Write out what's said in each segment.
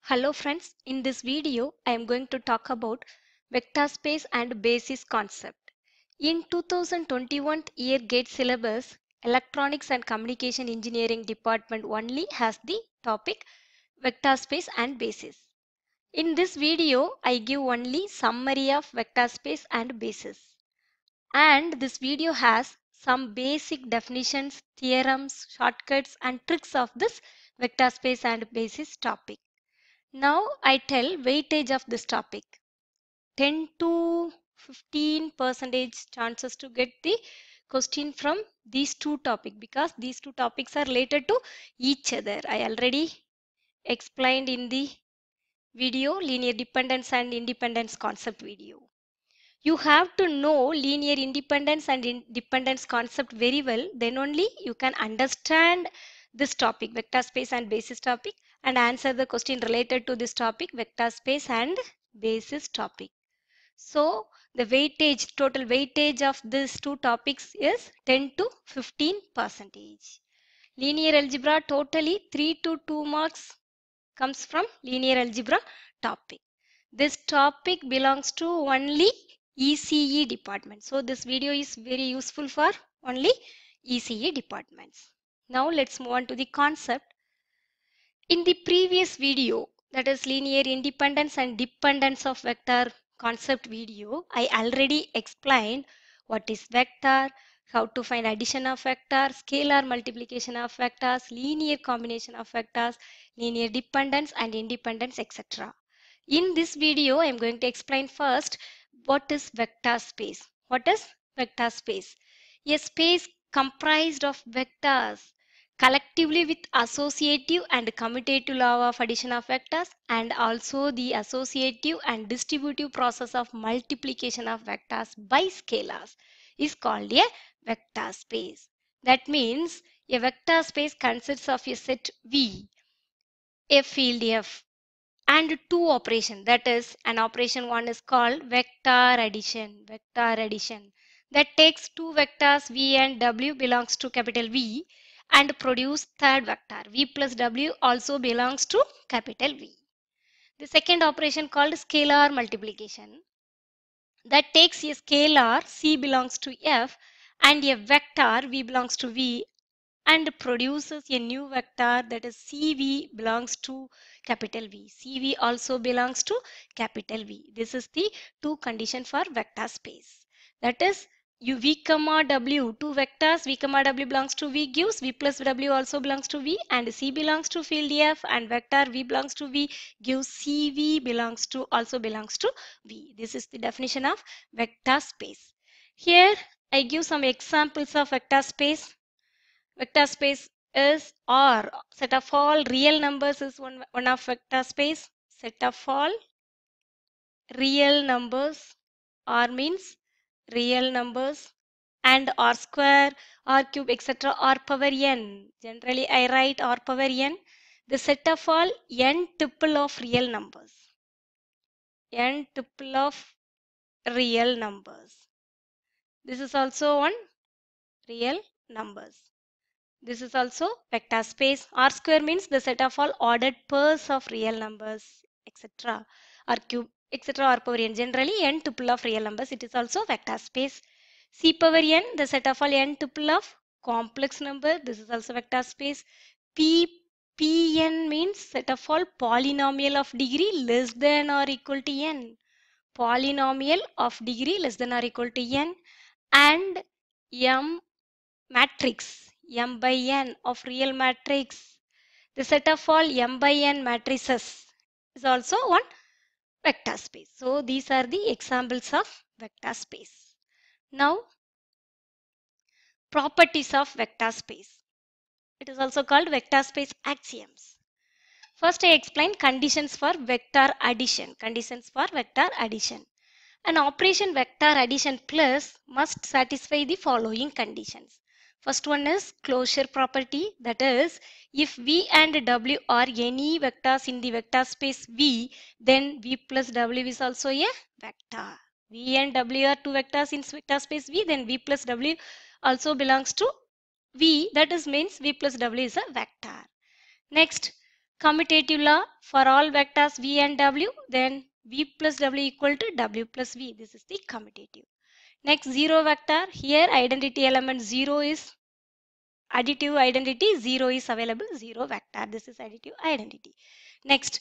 Hello friends, in this video I am going to talk about vector space and basis concept. In 2021 year GATE syllabus, Electronics and Communication Engineering department only has the topic vector space and basis. In this video I give only summary of vector space and basis. And this video has some basic definitions, theorems, shortcuts and tricks of this vector space and basis topic. Now I tell weightage of this topic. 10 to 15 percentage chances to get the question from these two topics because these two topics are related to each other. I already explained in the video linear dependence and independence concept video. You have to know linear independence and independence concept very well, then only you can understand this topic vector space and basis topic and answer the question related to this topic vector space and basis topic. So the weightage, total weightage of these two topics is 10 to 15 percentage. Linear algebra totally 3 to 2 marks comes from linear algebra topic. This topic belongs to only ECE department. So this video is very useful for only ECE departments. Now let's move on to the concept. In the previous video, that is linear independence and dependence of vector concept video, I already explained what is vector, how to find addition of vectors, scalar multiplication of vectors, linear combination of vectors, linear dependence and independence, etc. In this video, I am going to explain first what is vector space. What is vector space? A space comprised of vectors collectively with associative and commutative law of addition of vectors and also the associative and distributive process of multiplication of vectors by scalars is called a vector space. That means a vector space consists of a set V, a field F and two operations, that is an operation one is called vector addition that takes two vectors V and W belongs to capital V and produce third vector V plus W also belongs to capital V. The second operation called scalar multiplication that takes a scalar C belongs to F and a vector V belongs to V and produces a new vector, that is CV belongs to capital V. CV also belongs to capital V. This is the two condition for vector space. That is V comma W, two vectors V comma W belongs to V gives V plus W also belongs to V and C belongs to field F and vector V belongs to V gives CV belongs to also belongs to V. This is the definition of vector space. Here I give some examples of vector space. Vector space is R. Set of all real numbers is one of vector space. Set of all real numbers. R means real numbers. And R square, R cube, etc. R power n. Generally I write R power n. The set of all n tuple of real numbers. N tuple of real numbers. This is also one real numbers. This is also vector space. R square means the set of all ordered pairs of real numbers, etc. R cube, etc. R power n. Generally n tuple of real numbers. It is also vector space. C power n, the set of all n tuple of complex number. This is also vector space. Pn means set of all polynomial of degree less than or equal to n. Polynomial of degree less than or equal to n. And M matrix. M by n of real matrix. The set of all m by n matrices is also one vector space. So these are the examples of vector space. Now properties of vector space. It is also called vector space axioms. First I explain conditions for vector addition. Conditions for vector addition. An operation vector addition plus must satisfy the following conditions. First one is closure property, that is if V and W are any vectors in the vector space V, then V plus W is also a vector. V and W are two vectors in vector space V, then V plus W also belongs to V, that is means V plus W is a vector. Next, commutative law for all vectors v and w, then v plus w equal to w plus v. This is the commutative. Next, zero vector. Here identity element 0 is additive identity, 0 is available, 0 vector. This is additive identity. Next,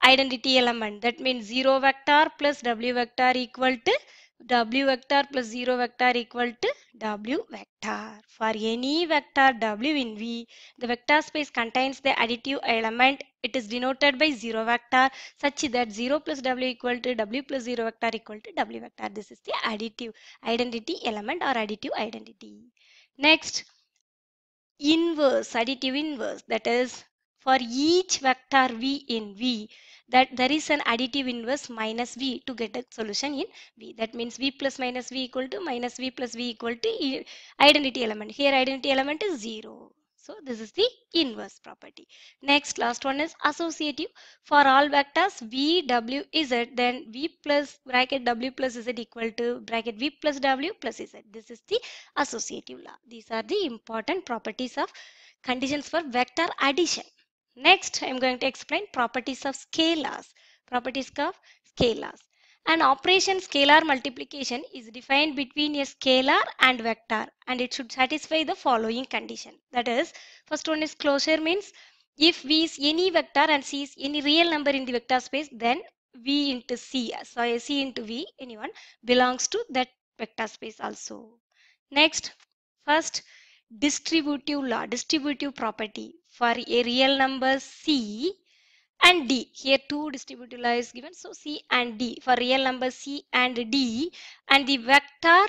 identity element, that means 0 vector plus w vector equal to w vector plus 0 vector equal to w vector. For any vector w in V, the vector space contains the additive element. It is denoted by 0 vector such that 0 plus w equal to w plus 0 vector equal to w vector. This is the additive identity element or additive identity. Next, inverse, additive inverse, that is for each vector v in V, that there is an additive inverse minus v to get a solution in V. That means v plus minus v equal to minus v plus v equal to identity element. Here identity element is 0. So this is the inverse property. Next, last one is associative. For all vectors v, w, z, then v plus bracket w plus z equal to bracket v plus w plus z. This is the associative law. These are the important properties of conditions for vector addition. Next, I am going to explain properties of scalars. Properties of scalars. An operation scalar multiplication is defined between a scalar and vector, and it should satisfy the following condition. That is, first one is closure, means if V is any vector and C is any real number in the vector space, then V into C, so C into V, anyone, belongs to that vector space also. Next, first, distributive law, distributive property. For a real number C and D, here two distributive law is given, so C and D. For real number C and D and the vector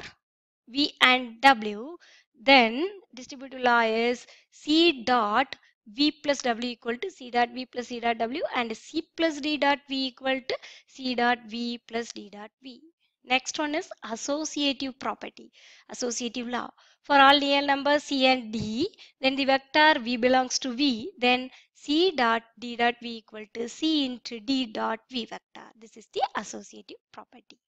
V and W, then distributive law is C dot V plus W equal to C dot V plus C dot W, and C plus D dot V equal to C dot V plus D dot V. Next one is associative property, associative law. For all real numbers C and D, then the vector V belongs to V, then C dot D dot V equal to C into D dot V vector. This is the associative property.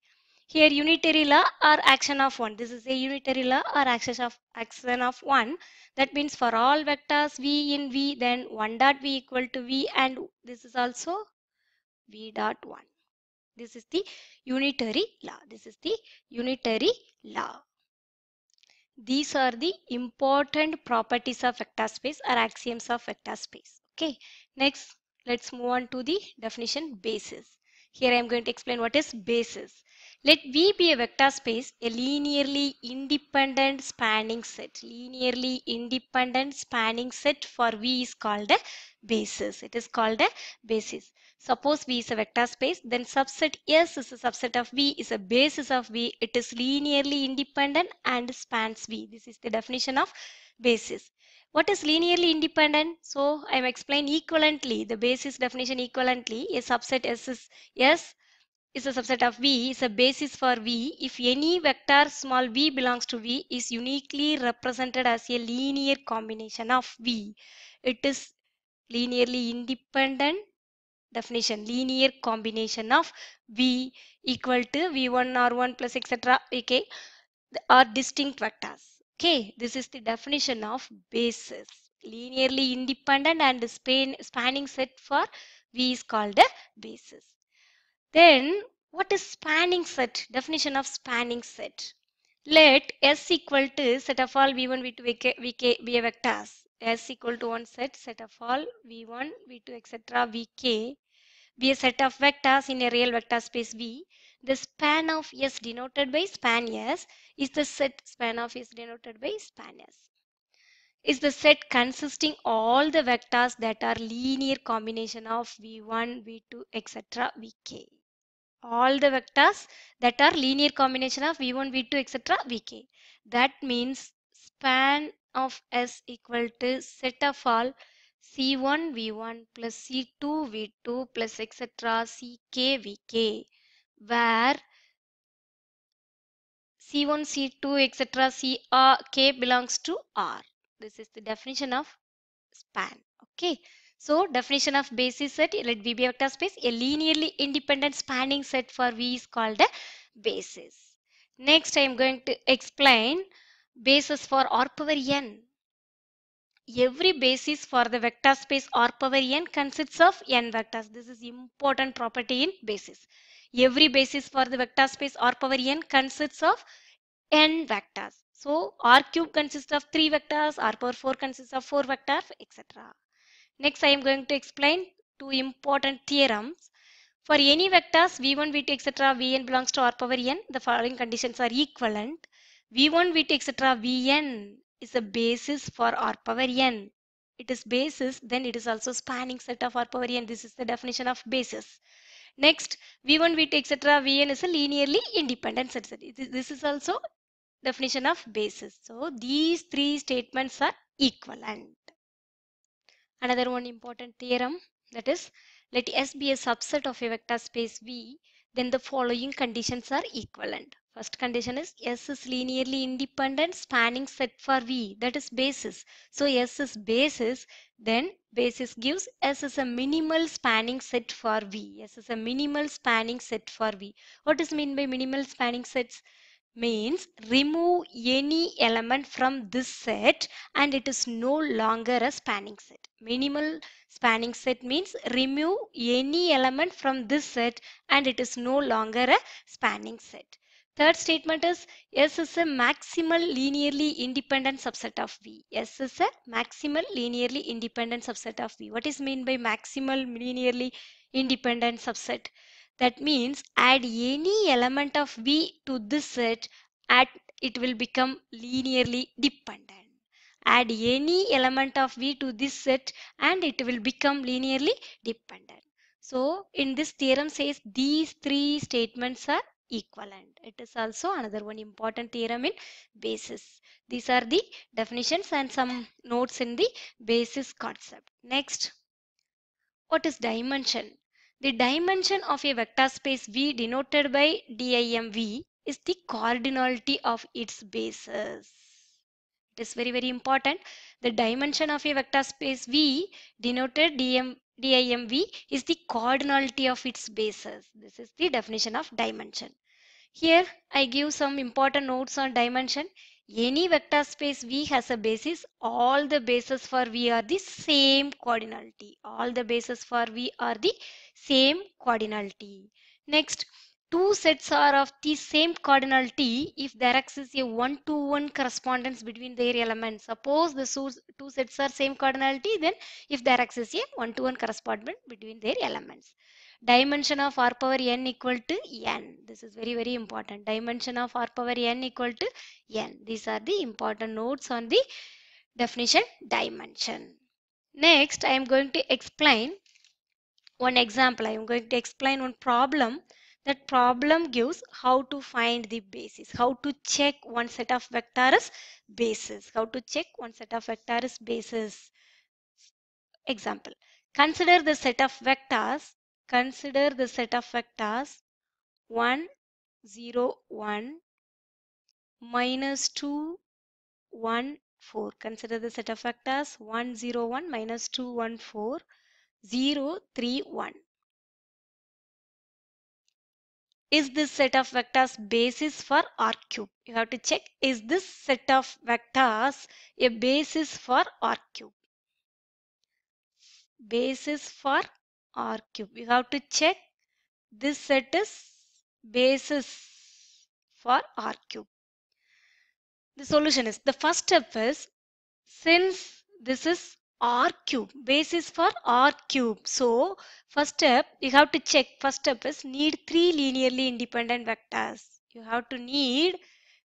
Here unitary law or action of one. This is a unitary law or action of one. That means for all vectors V in V, then 1 dot V equal to V, and this is also V dot 1. This is the unitary law. This is the unitary law. These are the important properties of vector space or axioms of vector space. Okay. Next, let's move on to the definition basis. Here I am going to explain what is basis. Let V be a vector space, a linearly independent spanning set. Linearly independent spanning set for V is called a basis. It is called a basis. Suppose V is a vector space, then subset S is a subset of V, is a basis of V. It is linearly independent and spans V. This is the definition of basis. What is linearly independent? So I am explaining equivalently, the basis definition equivalently. A subset S is a subset of V, is a basis for V if any vector small v belongs to V is uniquely represented as a linear combination of V. It is linearly independent. Definition: linear combination of V equal to V1 R1 plus etc. Okay, are distinct vectors. Okay, this is the definition of basis. Linearly independent and spanning set for V is called a basis. Then what is spanning set? Definition of spanning set. Let S equal to set of all V1, V2, Vk be a vectors. S equal to one set of all V1, V2, etc. Vk be a set of vectors in a real vector space V. The span of S denoted by span S is the set span of S denoted by span S. Is the set consisting all the vectors that are linear combination of V1, V2, etc. Vk. All the vectors that are linear combination of V1, V2, etc. Vk. That means span of S equal to set of all C1 V1 plus C2 V2 plus etc. Ck Vk, where C1 C2 etc. K belongs to R. This is the definition of span. Okay. So definition of basis set, let V be a vector space. A linearly independent spanning set for V is called a basis. Next I am going to explain basis for R power n. every basis for the vector space R power n consists of n vectors. This is important property in basis. Every basis for the vector space R power n consists of n vectors. So R cube consists of 3 vectors, R power 4 consists of 4 vectors, etc. Next, I am going to explain two important theorems. For any vectors v1, v2, etc., vn belongs to R power n, the following conditions are equivalent. v1, v2, etc., vn is a basis for R power n. It is basis, then it is also spanning set of R power n. This is the definition of basis. Next, v1, v2, etc., vn is a linearly independent set. This is also definition of basis. So, these three statements are equivalent. Another one important theorem, that is, let S be a subset of a vector space V, then the following conditions are equivalent. First condition is S is linearly independent spanning set for V, that is basis. So S is basis, then basis gives S is a minimal spanning set for V. S is a minimal spanning set for V. What is mean by minimal spanning sets? Means remove any element from this set and it is no longer a spanning set. Minimal spanning set means remove any element from this set and it is no longer a spanning set. Third statement is S is a maximal linearly independent subset of V. S is a maximal linearly independent subset of V. What is mean by maximal linearly independent subset? That means add any element of V to this set and it will become linearly dependent. Add any element of V to this set and it will become linearly dependent. So in this theorem says these three statements are equivalent. It is also another one important theorem in basis. These are the definitions and some notes in the basis concept. Next, what is dimension? The dimension of a vector space V denoted by DIMV is the cardinality of its bases. It is very, very important. The dimension of a vector space V denoted DIMV is the cardinality of its bases. This is the definition of dimension. Here I give some important notes on dimension. Any vector space V has a basis. All the bases for V are the same cardinality. All the bases for V are the same cardinality. Next, two sets are of the same cardinality if there exists a one-to-one correspondence between their elements. Suppose the two sets are same cardinality, then if there exists a one-to-one correspondence between their elements. Dimension of R power n equal to n. This is very, very important. Dimension of R power n equal to n. These are the important notes on the definition dimension. Next, I am going to explain one example. I am going to explain one problem. That problem gives how to find the basis, how to check one set of vectors basis, how to check one set of vectors basis. Example, consider the set of vectors 1 0 1 minus 2 1 4. Consider the set of vectors 1 0 1 minus 2 1 4 0 3 1. Is this set of vectors basis for R cube? You have to check, is this set of vectors a basis for R cube? Basis for R cube. You have to check this set is basis for R cube. The solution is, the first step is, since this is R cube, basis for R cube. So first step you have to check, first step is need three linearly independent vectors. You have to need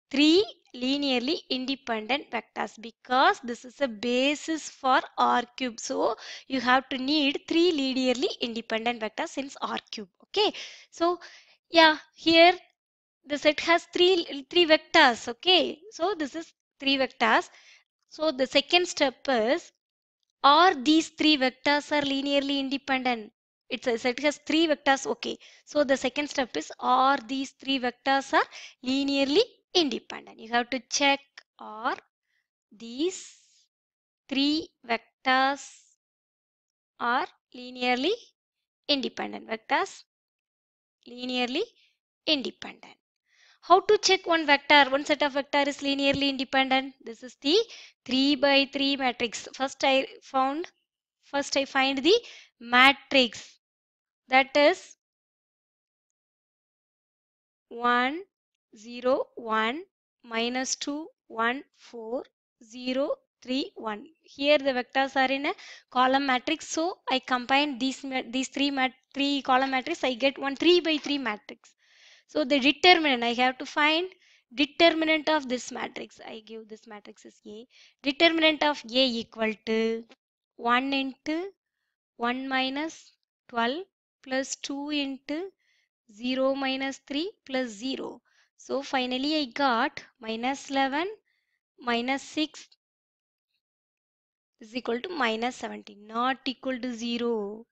three linearly independent vectors because this is a basis for R cube. So you have to need three linearly independent vectors since R cube. Okay. So yeah, here the set has three vectors. Okay. So this is three vectors. So the second step is, are these three vectors are linearly independent? It's a set has three vectors. Okay. So the second step is, are these three vectors are linearly independent? You have to check, are these three vectors are linearly independent? Vectors linearly independent. How to check one vector, one set of vector is linearly independent? This is the 3 by 3 matrix. First I find the matrix, that is 1 0 1 minus 2 1 4 0 3 1. Here the vectors are in a column matrix, so I combine these three column matrix, I get one 3 by 3 matrix. So the determinant, I have to find determinant of this matrix. I give this matrix is A. Determinant of A equal to 1 into 1 minus 12 plus 2 into 0 minus 3 plus 0. So finally I got minus 11 minus 6 is equal to minus 17, not equal to 0.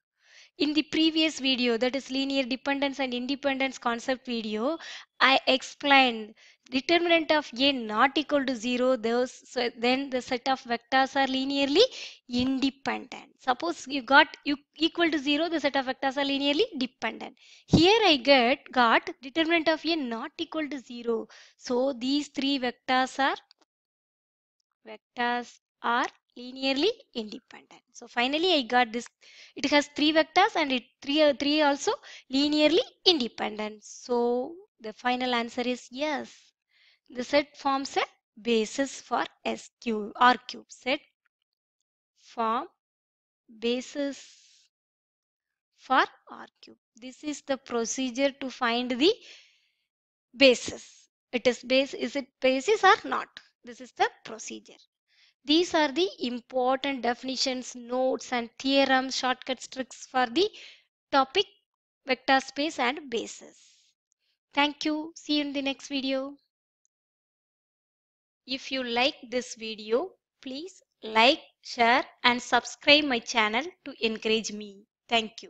In the previous video, that is linear dependence and independence concept video, I explained determinant of A not equal to 0, then the set of vectors are linearly independent. Suppose you got equal to 0, the set of vectors are linearly dependent. Here I got determinant of A not equal to 0. So these three vectors are linearly independent. So finally I got this. It has three vectors and three also linearly independent. So the final answer is yes. The set forms a basis for R cube. Set form basis for R cube. This is the procedure to find the basis. Is it basis or not? This is the procedure. These are the important definitions, notes and theorems, shortcuts, tricks for the topic vector space and basis. Thank you. See you in the next video. If you like this video, please like, share and subscribe my channel to encourage me. Thank you.